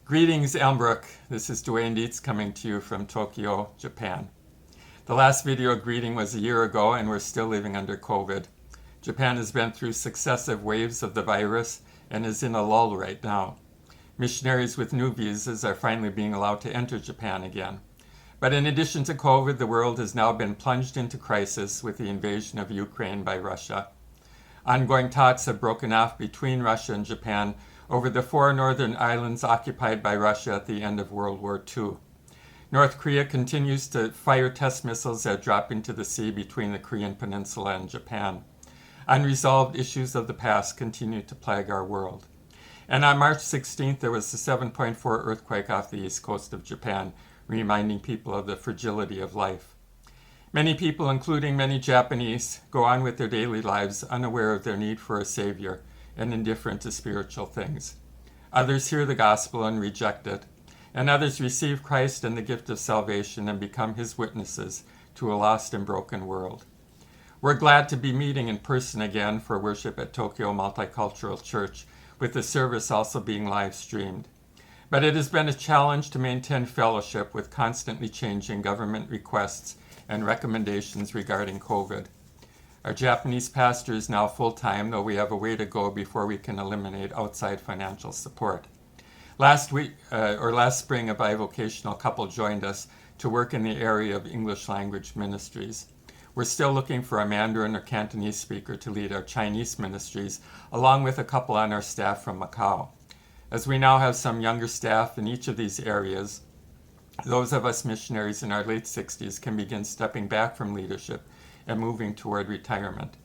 Greetings, Elmbrook. This is Duane Dietze coming to you from Tokyo, Japan. The last video greeting was a year ago and we're still living under COVID. Japan has been through successive waves of the virus and is in a lull right now. Missionaries with new visas are finally being allowed to enter Japan again. But in addition to COVID, the world has now been plunged into crisis with the invasion of Ukraine by Russia. Ongoing talks have broken off between Russia and Japan over the 4 northern islands occupied by Russia at the end of World War II. North Korea continues to fire test missiles that drop into the sea between the Korean Peninsula and Japan. Unresolved issues of the past continue to plague our world. And on March 16th, there was a 7.4 earthquake off the east coast of Japan, reminding people of the fragility of life. Many people, including many Japanese, go on with their daily lives unaware of their need for a savior and indifferent to spiritual things. Others hear the gospel and reject it, and others receive Christ and the gift of salvation and become his witnesses to a lost and broken world. We're glad to be meeting in person again for worship at Tokyo Multicultural Church, with the service also being live streamed. But it has been a challenge to maintain fellowship with constantly changing government requests and recommendations regarding COVID. Our Japanese pastor is now full-time, though we have a way to go before we can eliminate outside financial support. Last spring, a bivocational couple joined us to work in the area of English language ministries. We're still looking for a Mandarin or Cantonese speaker to lead our Chinese ministries, along with a couple on our staff from Macau. As we now have some younger staff in each of these areas, those of us missionaries in our late 60s can begin stepping back from leadership and moving toward retirement.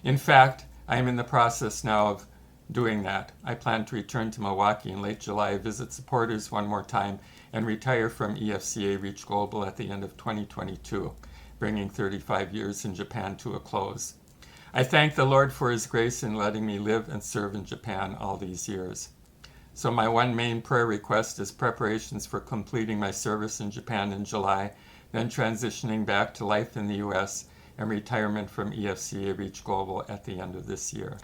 In fact, I am in the process now of doing that. I plan to return to Milwaukee in late July, visit supporters one more time, and retire from EFCA Reach Global at the end of 2022, bringing 35 years in Japan to a close. I thank the Lord for his grace in letting me live and serve in Japan all these years. So my one main prayer request is preparations for completing my service in Japan in July, then transitioning back to life in the U.S., and retirement from EFCA Reach Global at the end of this year.